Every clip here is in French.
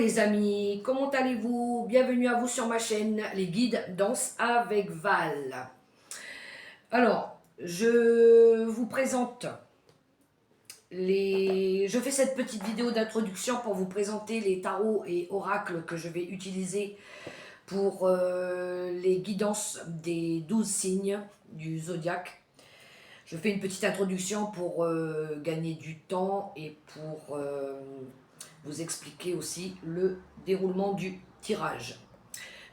les amis, comment allez-vous? Bienvenue à vous sur ma chaîne, les guides Danse avec Val. Alors, je vous présente Je fais cette petite vidéo d'introduction pour vous présenter les tarots et oracles que je vais utiliser pour les guidances des 12 signes du zodiaque. Je fais une petite introduction pour gagner du temps et pour vous expliquer aussi le déroulement du tirage.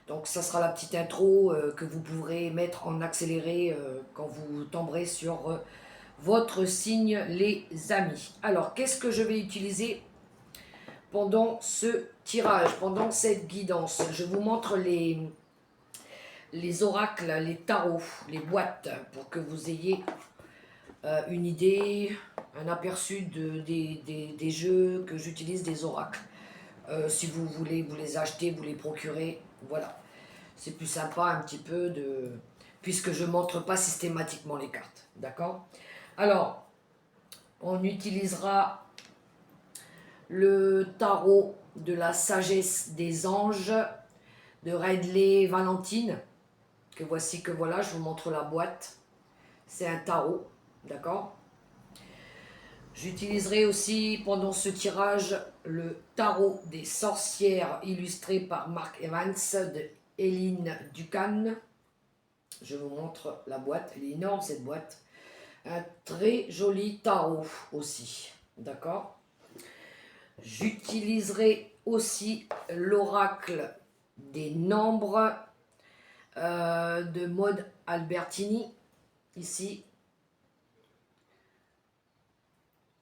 Donc ça sera la petite intro que vous pourrez mettre en accéléré quand vous tomberez sur votre signe, les amis. Alors qu'est-ce que je vais utiliser pendant ce tirage, pendant cette guidance? Je vous montre les oracles, les tarots, les boîtes pour que vous ayez une idée, un aperçu des jeux que j'utilise, des oracles. Si vous voulez vous les acheter, vous les procurer, voilà. C'est plus sympa un petit peu puisque je ne montre pas systématiquement les cartes, d'accord? Alors, on utilisera le tarot de la sagesse des anges de Ridley Valentine, que voici, que voilà, je vous montre la boîte. C'est un tarot, d'accord? J'utiliserai aussi pendant ce tirage le tarot des sorcières illustré par Mark Evans de Eileen Ducan. Je vous montre la boîte, elle est énorme cette boîte. Un très joli tarot aussi, d'accord? J'utiliserai aussi l'oracle des nombres de Maud Albertini, ici.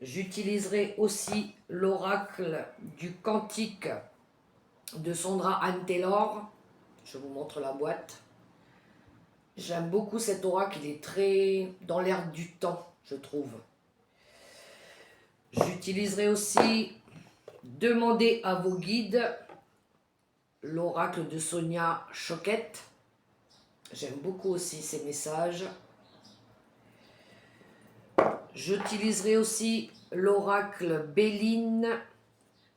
J'utiliserai aussi l'oracle du cantique de Sandra Anne Taylor. Je vous montre la boîte. J'aime beaucoup cet oracle, il est très dans l'air du temps, je trouve. J'utiliserai aussi Demandez à vos guides, l'oracle de Sonia Choquette. J'aime beaucoup aussi ces messages. J'utiliserai aussi l'oracle Béline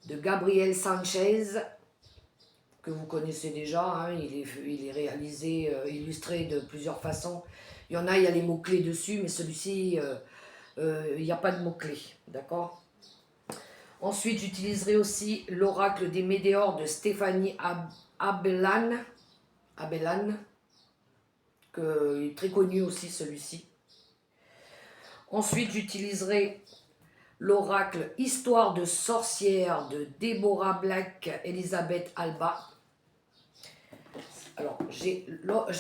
de Gabriel Sanchez, que vous connaissez déjà, hein. Il est réalisé, illustré de plusieurs façons. Il y en a, il y a les mots-clés dessus, mais celui-ci, il n'y a pas de mots-clés, d'accord? Ensuite, j'utiliserai aussi l'oracle des météores de Stéphanie Abellan, que est très connu aussi celui-ci. Ensuite, j'utiliserai l'oracle Histoire de sorcière de Deborah Black, Elisabeth Alba. Alors, j'ai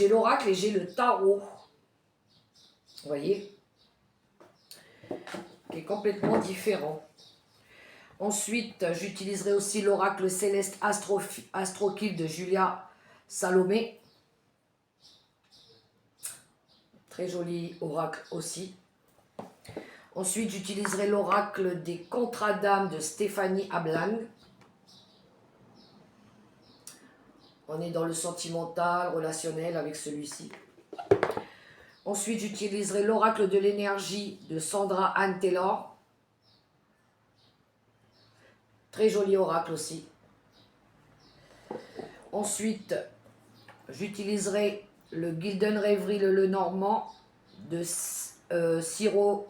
l'oracle et j'ai le tarot. Vous voyez, qui est complètement différent. Ensuite, j'utiliserai aussi l'oracle céleste Astrokill de Julia Salomé. Très joli oracle aussi. Ensuite, j'utiliserai l'oracle des contrats d'âme de Stéphanie Ablan. On est dans le sentimental, relationnel avec celui-ci. Ensuite, j'utiliserai l'oracle de l'énergie de Sandra Anne Taylor. Très joli oracle aussi. Ensuite, j'utiliserai le Gilden Rêverie le Lenormand de Ciro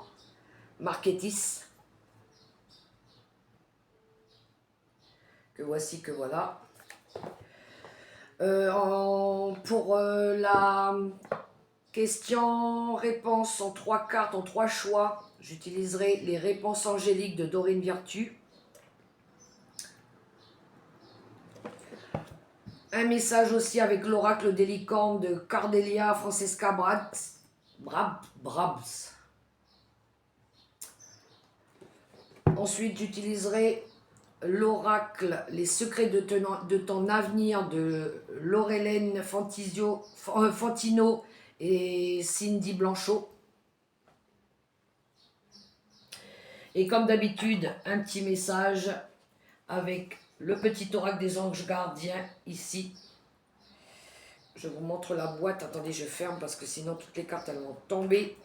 Marketis. Que voici, que voilà. Pour la question-réponse en 3 cartes, en 3 choix, j'utiliserai les réponses angéliques de Dorine Virtue. Un message aussi avec l'oracle des licornes de Cardelia Francesca Brabs. Ensuite, j'utiliserai l'oracle Les secrets de ton avenir de Laurelène Fantino et Cindy Blanchot. Et comme d'habitude, un petit message avec le petit oracle des anges gardiens ici. Je vous montre la boîte. Attendez, je ferme parce que sinon toutes les cartes elles vont tomber.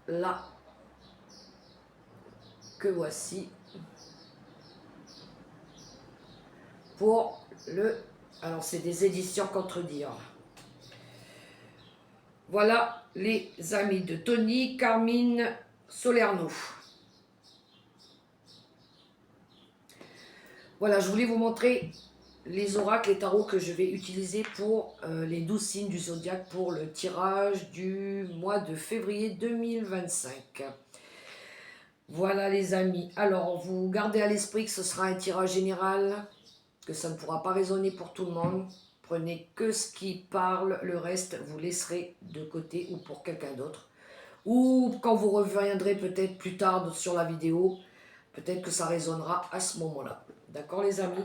là, que voici, pour le... Alors, c'est des éditions Contredire. Voilà les amis de Tony Carmine Solerno. Voilà, je voulais vous montrer les oracles et tarots que je vais utiliser pour les 12 signes du zodiaque pour le tirage du mois de février 2025. Voilà les amis. Alors, vous gardez à l'esprit que ce sera un tirage général, que ça ne pourra pas résonner pour tout le monde. Prenez que ce qui parle, le reste vous laisserez de côté ou pour quelqu'un d'autre. Ou quand vous reviendrez peut-être plus tard sur la vidéo, peut-être que ça résonnera à ce moment-là. D'accord les amis?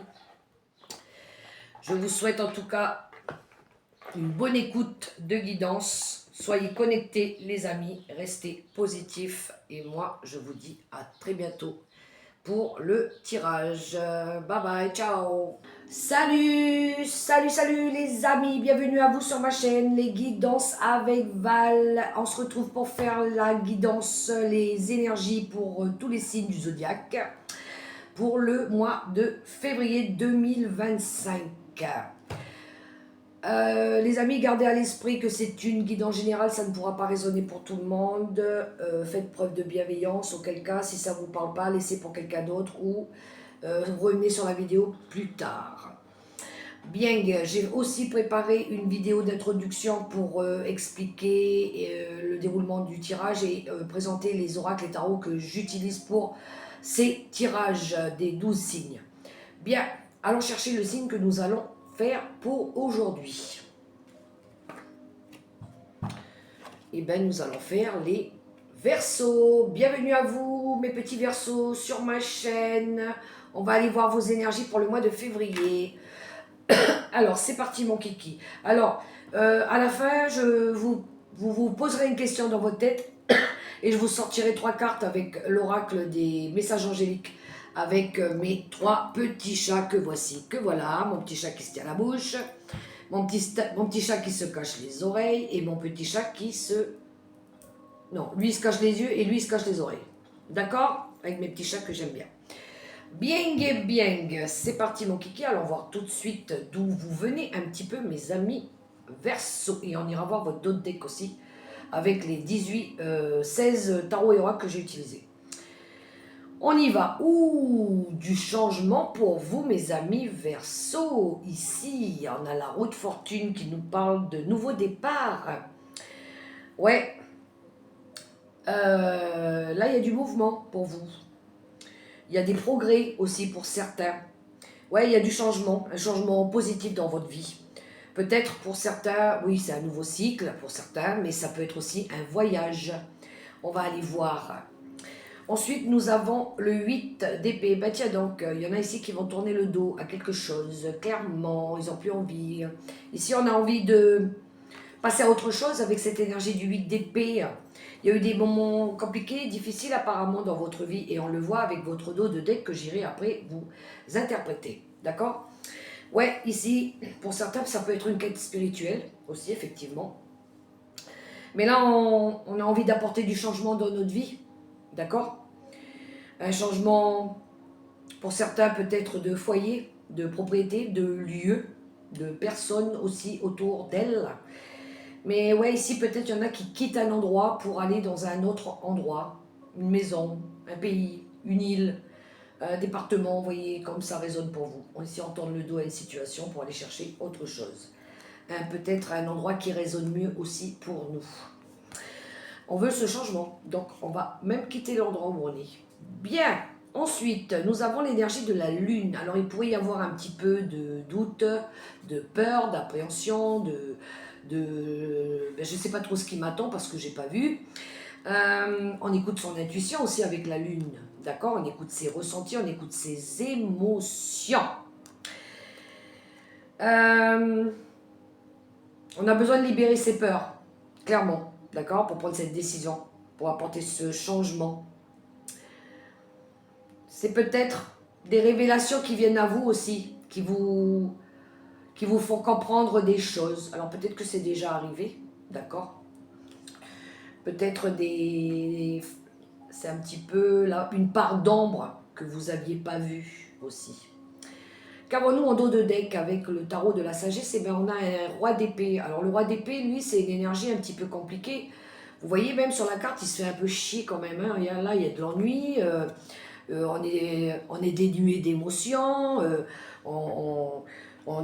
Je vous souhaite en tout cas une bonne écoute de guidance. Soyez connectés les amis, restez positifs. Et moi, je vous dis à très bientôt pour le tirage. Bye bye, ciao. Salut, salut, salut les amis. Bienvenue à vous sur ma chaîne, les guidances avec Val. On se retrouve pour faire la guidance, les énergies pour tous les signes du zodiaque pour le mois de février 2025. Les amis, gardez à l'esprit que c'est une guidance générale, ça ne pourra pas résonner pour tout le monde. Faites preuve de bienveillance, auquel cas, si ça ne vous parle pas, laissez pour quelqu'un d'autre ou revenez sur la vidéo plus tard. Bien, j'ai aussi préparé une vidéo d'introduction pour expliquer le déroulement du tirage et présenter les oracles et tarots que j'utilise pour ces tirages des 12 signes. Bien, allons chercher le signe que nous allons faire pour aujourd'hui. Et bien, nous allons faire les Verseaux. Bienvenue à vous, mes petits Verseaux, sur ma chaîne. On va aller voir vos énergies pour le mois de février. Alors, c'est parti, mon kiki. Alors, à la fin, vous poserez une question dans votre tête et je vous sortirai 3 cartes avec l'oracle des messages angéliques avec mes 3 petits chats que voici, que voilà, mon petit chat qui se tient la bouche, mon petit chat qui se cache les oreilles et mon petit chat qui se... Non, lui il se cache les yeux et lui il se cache les oreilles. D'accord? Avec mes petits chats que j'aime bien. Bien, bien, c'est parti mon kiki, allons voir tout de suite d'où vous venez un petit peu mes amis Verseaux. Et on ira voir votre d'autres deck aussi avec les 16 tarots et oracles que j'ai utilisés. On y va. Ouh, du changement pour vous, mes amis Verseaux. Ici, on a la roue de fortune qui nous parle de nouveau départ. Ouais. Là, il y a du mouvement pour vous. Il y a des progrès aussi pour certains. Ouais, il y a du changement, un changement positif dans votre vie. Peut-être pour certains, oui, c'est un nouveau cycle pour certains, mais ça peut être aussi un voyage. On va aller voir. Ensuite, nous avons le 8 d'épée. Ben tiens donc, il y en a ici qui vont tourner le dos à quelque chose. Clairement, ils n'ont plus envie. Ici, on a envie de passer à autre chose avec cette énergie du 8 d'épée. Il y a eu des moments compliqués, difficiles apparemment dans votre vie. Et on le voit avec votre dos de deck que j'irai après vous interpréter. D'accord? Ouais, ici, pour certains, ça peut être une quête spirituelle aussi, effectivement. Mais là, on a envie d'apporter du changement dans notre vie. D'accord? Un changement, pour certains, peut-être de foyer, de propriété, de lieu, de personnes aussi autour d'elles. Mais ouais, ici, peut-être il y en a qui quittent un endroit pour aller dans un autre endroit. Une maison, un pays, une île, un département, vous voyez, comme ça résonne pour vous. On ici entendre le dos à une situation pour aller chercher autre chose. Peut-être un endroit qui résonne mieux aussi pour nous. On veut ce changement, donc on va même quitter l'endroit où on est. Bien, ensuite, nous avons l'énergie de la lune. Alors, il pourrait y avoir un petit peu de doute, de peur, d'appréhension, ben, je ne sais pas trop ce qui m'attend parce que je n'ai pas vu. On écoute son intuition aussi avec la lune, d'accord? On écoute ses ressentis, on écoute ses émotions. On a besoin de libérer ses peurs, clairement. D'accord, pour prendre cette décision, pour apporter ce changement. C'est peut-être des révélations qui viennent à vous aussi, qui vous font comprendre des choses. Alors peut-être que c'est déjà arrivé, d'accord? peut-être des... C'est un petit peu là, une part d'ombre que vous n'aviez pas vue aussi. Qu'avons-nous en dos de deck avec le tarot de la sagesse? Eh bien, on a un roi d'épée. Alors le roi d'épée, lui, c'est une énergie un petit peu compliquée. Vous voyez, même sur la carte, il se fait un peu chier quand même. Hein. Là, il y a de l'ennui. On est dénué d'émotions. On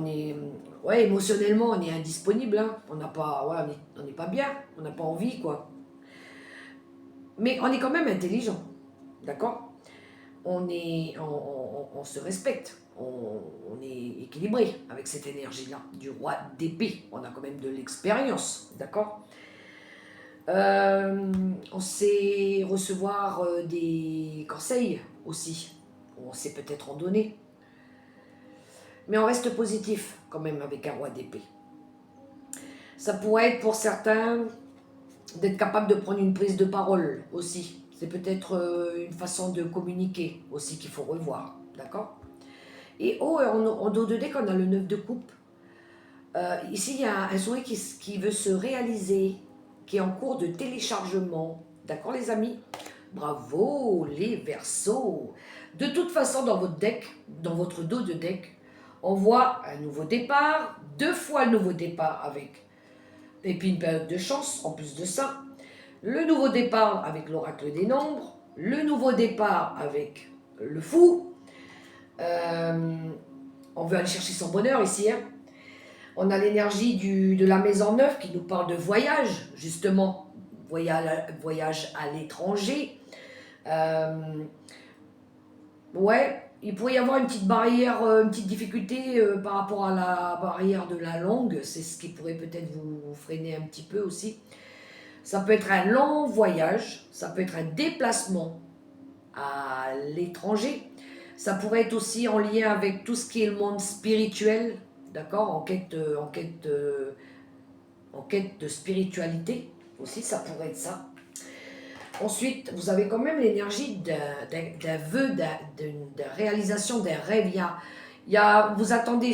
est... Ouais, émotionnellement, on est indisponible. Hein. On n'a pas... Ouais, on n'est pas bien. On n'a pas envie, quoi. Mais on est quand même intelligent. D'accord? On se respecte, on est équilibré avec cette énergie-là, du roi d'épée. On a quand même de l'expérience, d'accord? On sait recevoir des conseils aussi, on sait peut-être en donner. Mais on reste positif quand même avec un roi d'épée. Ça pourrait être pour certains d'être capable de prendre une prise de parole aussi. C'est peut-être une façon de communiquer aussi qu'il faut revoir, d'accord? Et en dos de deck, on a le 9 de coupe. Ici, il y a un souhait qui veut se réaliser, qui est en cours de téléchargement. D'accord, les amis? Bravo, les Verseaux. De toute façon, dans votre deck, dans votre dos de deck, on voit un nouveau départ, 2 fois le nouveau départ avec, et puis une période de chance en plus de ça. Le nouveau départ avec l'oracle des nombres, le nouveau départ avec le fou. On veut aller chercher son bonheur ici. Hein. On a l'énergie de la maison neuve qui nous parle de voyage, justement. Voyage à l'étranger. Ouais, il pourrait y avoir une petite barrière, une petite difficulté par rapport à la barrière de la langue. C'est ce qui pourrait peut-être vous freiner un petit peu aussi. Ça peut être un long voyage, ça peut être un déplacement à l'étranger. Ça pourrait être aussi en lien avec tout ce qui est le monde spirituel, d'accord, en quête de spiritualité aussi, ça pourrait être ça. Ensuite, vous avez quand même l'énergie d'un vœu, d'une réalisation d'un rêve. Vous attendez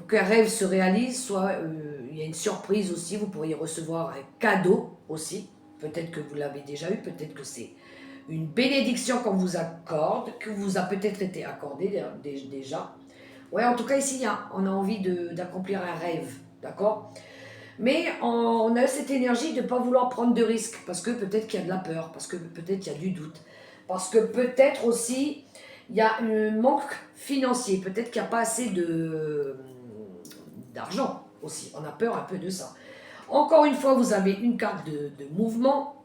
qu'un rêve se réalise, soit il y a une surprise aussi, vous pourriez recevoir un cadeau aussi. Peut-être que vous l'avez déjà eu, peut-être que c'est une bénédiction qu'on vous accorde, que vous a peut-être été accordée déjà. Ouais, en tout cas ici, on a envie d'accomplir un rêve, d'accord? Mais on a cette énergie de ne pas vouloir prendre de risques, parce que peut-être qu'il y a de la peur, parce que peut-être il y a du doute, parce que peut-être aussi il y a un manque financier, peut-être qu'il n'y a pas assez d'argent aussi, on a peur un peu de ça. Encore une fois, vous avez une carte de mouvement,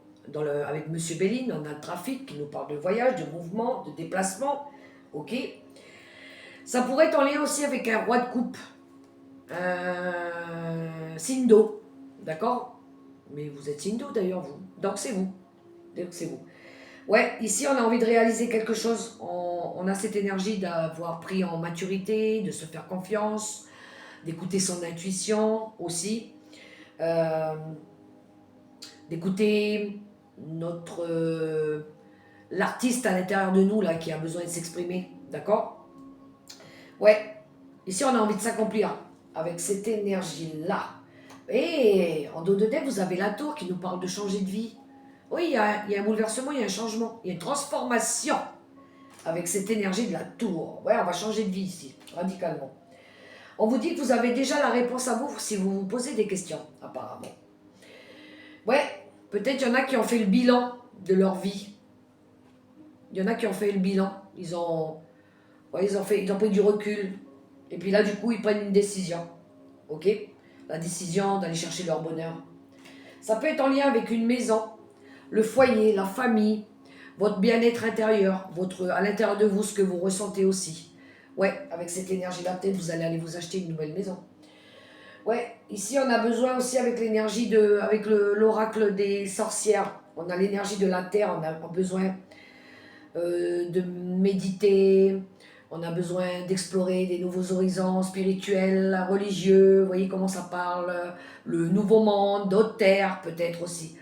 avec Monsieur Béline, on a le trafic qui nous parle de voyage, de mouvement, de déplacement, ok. Ça pourrait être en lien aussi avec un roi de coupe, signe d'eau, d'accord? Mais vous êtes signe d'eau d'ailleurs, vous. Donc c'est vous. Ouais, ici on a envie de réaliser quelque chose. On a cette énergie d'avoir pris en maturité, de se faire confiance, d'écouter son intuition aussi, d'écouter l'artiste à l'intérieur de nous là qui a besoin de s'exprimer, d'accord? Ouais, ici on a envie de s'accomplir avec cette énergie-là. Et en dos de deck, vous avez la tour qui nous parle de changer de vie. Oui, il y a un bouleversement, il y a un changement, il y a une transformation avec cette énergie de la tour. Ouais, on va changer de vie ici, radicalement. On vous dit que vous avez déjà la réponse à vous si vous vous posez des questions, apparemment. Ouais, peut-être il y en a qui ont fait le bilan de leur vie. Il y en a qui ont fait le bilan. Ils ont pris du recul. Et puis là, du coup, ils prennent une décision. Ok? La décision d'aller chercher leur bonheur. Ça peut être en lien avec une maison, le foyer, la famille, votre bien-être intérieur, à l'intérieur de vous, ce que vous ressentez aussi. Ouais, avec cette énergie-là, peut-être vous allez aller vous acheter une nouvelle maison. Ouais, ici on a besoin aussi avec l'énergie avec l'oracle des sorcières. On a l'énergie de la terre, on a besoin de méditer, on a besoin d'explorer des nouveaux horizons spirituels, religieux, vous voyez comment ça parle, le nouveau monde, d'autres terres peut-être aussi.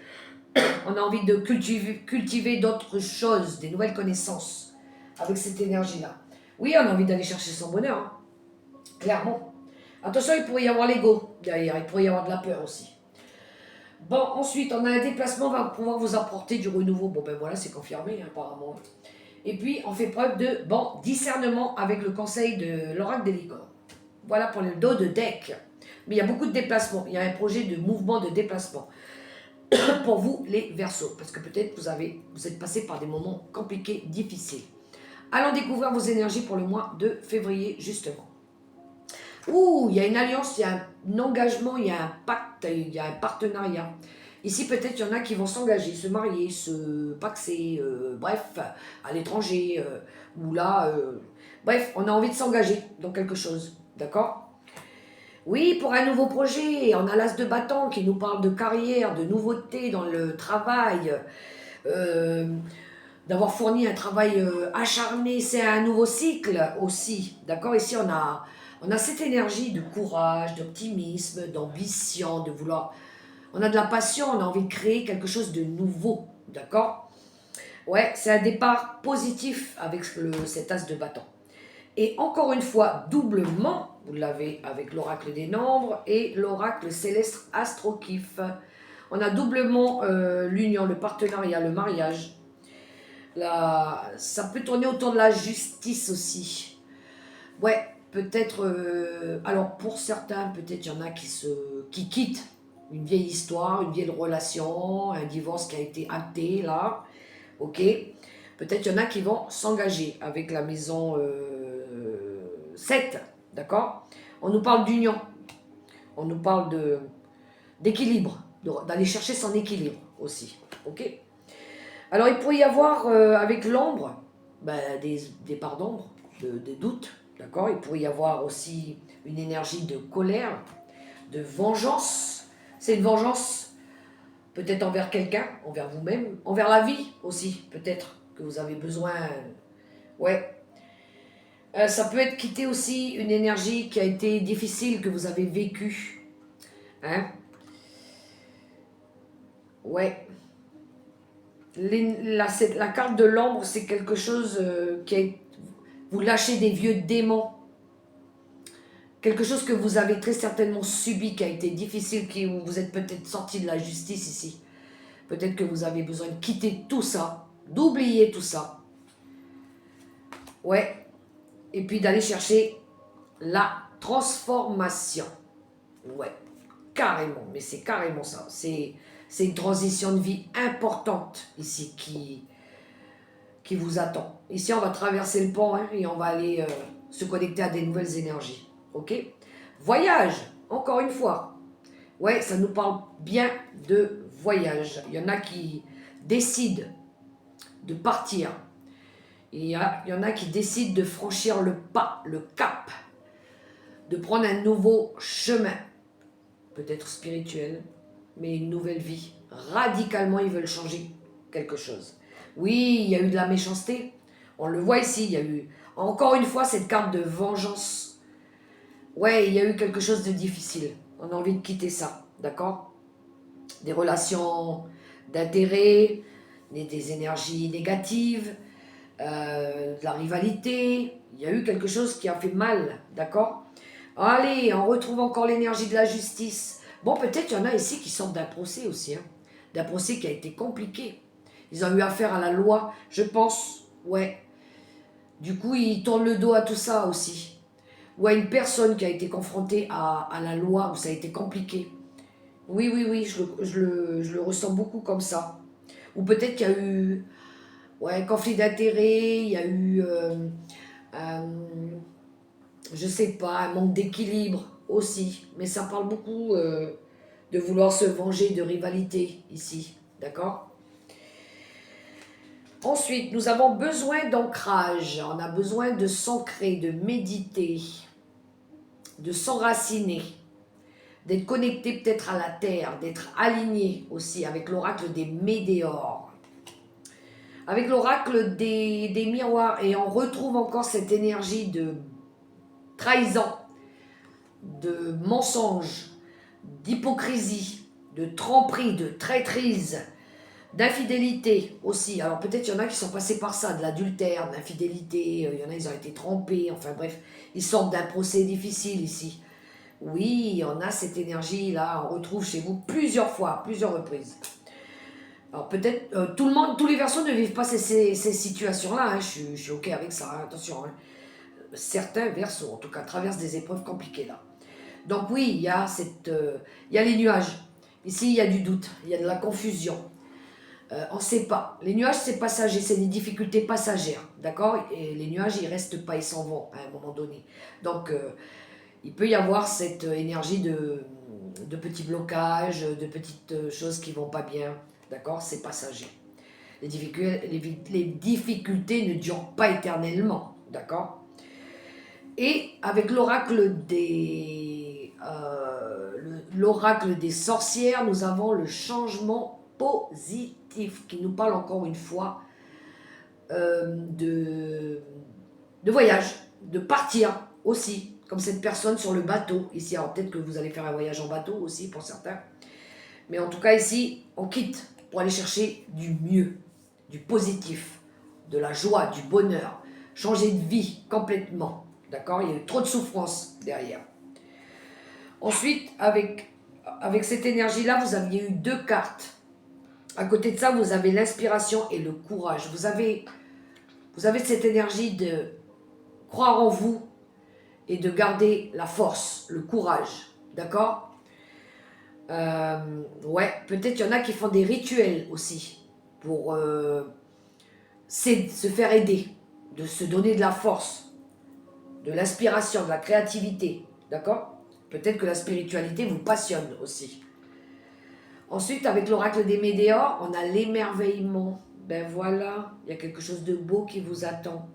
On a envie de cultiver d'autres choses, des nouvelles connaissances avec cette énergie-là. Oui, on a envie d'aller chercher son bonheur, hein, clairement. Attention, il pourrait y avoir l'ego derrière, il pourrait y avoir de la peur aussi. Bon, ensuite, on a un déplacement va pouvoir vous apporter du renouveau. Bon, ben voilà, c'est confirmé, hein, apparemment. Et puis, on fait preuve de, bon, discernement avec le conseil de l'oracle des licornes. Voilà pour le dos de deck. Mais il y a beaucoup de déplacements. Il y a un projet de mouvement de déplacement pour vous, les Verseaux. Parce que peut-être vous êtes passé par des moments compliqués, difficiles. Allons découvrir vos énergies pour le mois de février, justement. Ouh, il y a une alliance, il y a un engagement, il y a un pacte, il y a un partenariat. Ici, peut-être, il y en a qui vont s'engager, se marier, se paxer, bref, à l'étranger, ou là, bref, on a envie de s'engager dans quelque chose, d'accord? Oui, pour un nouveau projet, on a l'as de bâton qui nous parle de carrière, de nouveautés dans le travail, euh, d'avoir fourni un travail acharné, c'est un nouveau cycle aussi, d'accord? Ici, on a cette énergie de courage, d'optimisme, d'ambition, de vouloir... On a de la passion, on a envie de créer quelque chose de nouveau, d'accord? Ouais, c'est un départ positif avec cet as de bâton. Et encore une fois, doublement, vous l'avez avec l'oracle des nombres et l'oracle céleste Astrokif. On a doublement l'union, le partenariat, le mariage. Ça peut tourner autour de la justice aussi. Ouais, peut-être... alors pour certains, peut-être il y en a qui quittent une vieille histoire, une vieille relation, un divorce qui a été acté là. Ok. Peut-être il y en a qui vont s'engager avec la maison 7, d'accord? On nous parle d'union, on nous parle d'équilibre, d'aller chercher son équilibre aussi, ok? Alors il pourrait y avoir avec l'ombre ben, des parts d'ombre, des doutes, d'accord? Il pourrait y avoir aussi une énergie de colère, de vengeance. C'est une vengeance peut-être envers quelqu'un, envers vous-même, envers la vie aussi, peut-être que vous avez besoin. Ouais. Ça peut être quitter aussi une énergie qui a été difficile, que vous avez vécue. Hein? Ouais. La carte de l'ombre, c'est quelque chose qui est... Vous lâchez des vieux démons. Quelque chose que vous avez très certainement subi, qui a été difficile, où vous êtes peut-être sorti de la justice ici. Peut-être que vous avez besoin de quitter tout ça, d'oublier tout ça. Ouais. Et puis d'aller chercher la transformation. Ouais. Carrément, mais c'est carrément ça. C'est une transition de vie importante ici qui vous attend. Ici, on va traverser le pont hein, et on va aller se connecter à des nouvelles énergies. Ok? Voyage, encore une fois. Ouais, ça nous parle bien de voyage. Il y en a qui décident de partir. Il y en a qui décident de franchir le pas, le cap, de prendre un nouveau chemin, peut-être spirituel, mais une nouvelle vie. Radicalement, ils veulent changer quelque chose. Oui, il y a eu de la méchanceté. On le voit ici, il y a eu encore une fois cette carte de vengeance. Ouais, il y a eu quelque chose de difficile. On a envie de quitter ça, d'accord? Des relations d'intérêt, des énergies négatives, de la rivalité. Il y a eu quelque chose qui a fait mal, d'accord? Allez, on retrouve encore l'énergie de la justice. Bon, peut-être il y en a ici qui sortent d'un procès aussi, hein, d'un procès qui a été compliqué. Ils ont eu affaire à la loi, je pense, ouais. Du coup, ils tournent le dos à tout ça aussi. Ou à une personne qui a été confrontée à la loi où ça a été compliqué. Oui, oui, oui, je le ressens beaucoup comme ça. Ou peut-être qu'il y a eu ouais, conflit d'intérêts, il y a eu, je sais pas, un manque d'équilibre aussi. Mais ça parle beaucoup de vouloir se venger de rivalité ici, d'accord? Ensuite, nous avons besoin d'ancrage, on a besoin de s'ancrer, de méditer, de s'enraciner, d'être connecté peut-être à la terre, d'être aligné aussi avec l'oracle des météores, avec l'oracle des miroirs, et on retrouve encore cette énergie de trahison, de mensonge, d'hypocrisie, de tromperie, de traîtrise, d'infidélité aussi. Alors peut-être il y en a qui sont passés par ça, de l'adultère, de l'infidélité, il y en a ils ont été trompés, enfin bref, ils sortent d'un procès difficile ici. Oui, on a cette énergie-là, on retrouve chez vous plusieurs fois, à plusieurs reprises. Alors peut-être, tout le monde, tous les Verseaux ne vivent pas ces situations-là, hein, je suis ok avec ça, hein, attention. Hein. Certains Verseaux, en tout cas, traversent des épreuves compliquées là. Donc oui, il y a les nuages. Ici, il y a du doute, il y a de la confusion. On ne sait pas. Les nuages, c'est passager, c'est des difficultés passagères, d'accord? Et les nuages, ils restent pas, ils s'en vont à un moment donné. Donc, il peut y avoir cette énergie de petits blocages, de petites choses qui vont pas bien, d'accord? C'est passager. Les difficultés ne durent pas éternellement, d'accord? Et avec l'oracle des sorcières, nous avons le changement positif qui nous parle encore une fois de voyage, de partir aussi, comme cette personne sur le bateau ici. Alors peut-être que vous allez faire un voyage en bateau aussi pour certains. Mais en tout cas ici, on quitte pour aller chercher du mieux, du positif, de la joie, du bonheur, changer de vie complètement. D'accord? Il y a eu trop de souffrance derrière. Ensuite, avec cette énergie-là, vous aviez eu 2 cartes. À côté de ça, vous avez l'inspiration et le courage. Vous avez cette énergie de croire en vous et de garder la force, le courage. D'accord? Ouais, peut-être il y en a qui font des rituels aussi pour se faire aider, de se donner de la force, de l'inspiration, de la créativité. D'accord? Peut-être que la spiritualité vous passionne aussi. Ensuite, avec l'oracle des météores, on a l'émerveillement. Ben voilà, il y a quelque chose de beau qui vous attend.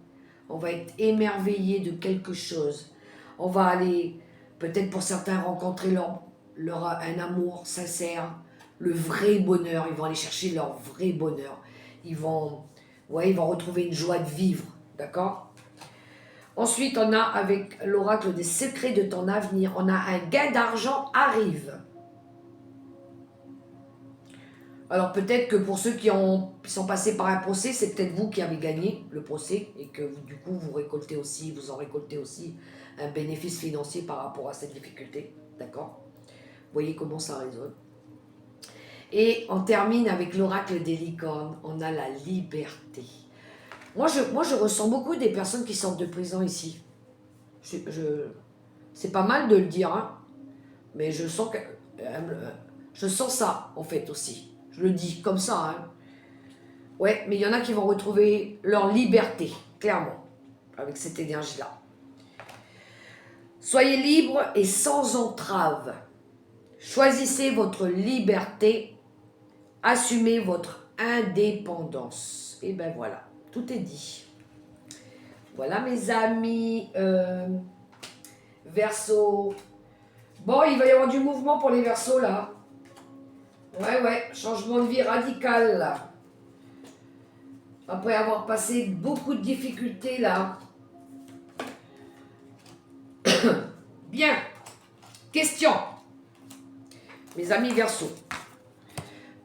On va être émerveillé de quelque chose. On va aller, peut-être pour certains, rencontrer un amour sincère, le vrai bonheur. Ils vont aller chercher leur vrai bonheur. Ils vont retrouver une joie de vivre. D'accord? Ensuite, on a avec l'oracle des secrets de ton avenir, on a un gain d'argent arrive. Alors peut-être que pour ceux qui sont passés par un procès, c'est peut-être vous qui avez gagné le procès et que du coup vous en récoltez aussi un bénéfice financier par rapport à cette difficulté. D'accord? Vous voyez comment ça résonne. Et on termine avec l'oracle des licornes. On a la liberté. Moi je ressens beaucoup des personnes qui sortent de prison ici. C'est pas mal de le dire, hein, mais je sens ça en fait aussi. Je le dis comme ça, hein. Ouais, mais il y en a qui vont retrouver leur liberté, clairement, avec cette énergie-là. Soyez libre et sans entrave. Choisissez votre liberté. Assumez votre indépendance. Et ben voilà, tout est dit. Voilà mes amis Verseau. Bon, il va y avoir du mouvement pour les Verseaux là. Ouais, changement de vie radical là. Après avoir passé beaucoup de difficultés là. Bien. Question. Mes amis Verseau.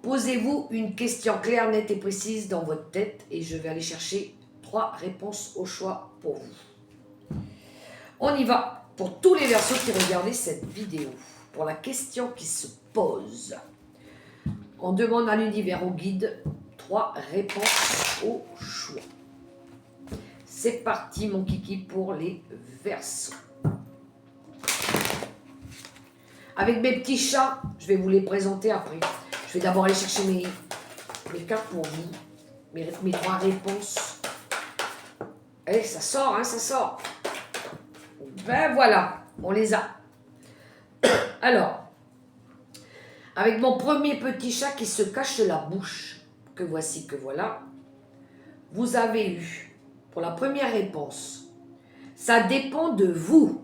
Posez-vous une question claire, nette et précise dans votre tête et je vais aller chercher 3 réponses au choix pour vous. On y va pour tous les Verseaux qui regardaient cette vidéo. Pour la question qui se pose. On demande à l'univers, au guide, 3 réponses au choix. C'est parti mon kiki pour les Verseaux. Avec mes petits chats, je vais vous les présenter après. Je vais d'abord aller chercher mes cartes pour vous. Mes 3 réponses. Allez, ça sort, hein, ça sort. Ben voilà, on les a. Alors, avec mon premier petit chat qui se cache la bouche, que voici, que voilà, vous avez eu, pour la première réponse, ça dépend de vous.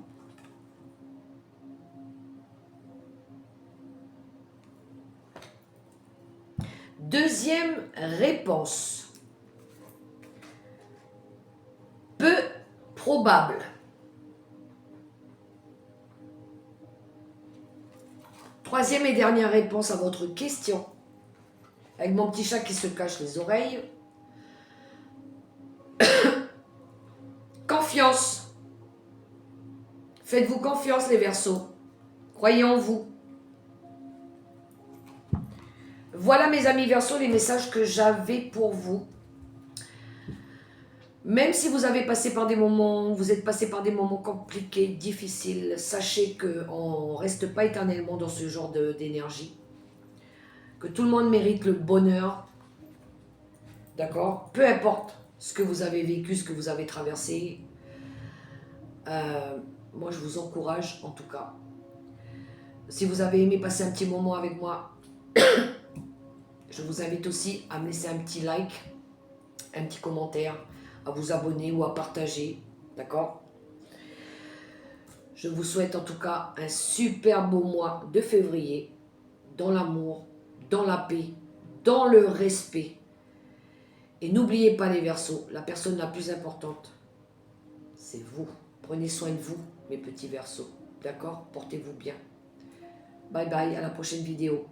Deuxième réponse, peu probable. Troisième et dernière réponse à votre question, avec mon petit chat qui se cache les oreilles. Confiance. Faites-vous confiance les Verseaux. Croyez en vous. Voilà mes amis Verseau, les messages que j'avais pour vous. Même si vous avez passé par des moments, vous êtes passé par des moments compliqués, difficiles, sachez qu'on ne reste pas éternellement dans ce genre d'énergie. Que tout le monde mérite le bonheur. D'accord? Peu importe ce que vous avez vécu, ce que vous avez traversé. Moi, je vous encourage, en tout cas. Si vous avez aimé passer un petit moment avec moi, je vous invite aussi à me laisser un petit like, un petit commentaire, à vous abonner ou à partager. D'accord? Je vous souhaite en tout cas un super beau mois de février, dans l'amour, dans la paix, dans le respect. Et n'oubliez pas les Verseaux, la personne la plus importante, c'est vous. Prenez soin de vous, mes petits Verseaux. D'accord? Portez-vous bien. Bye bye, à la prochaine vidéo.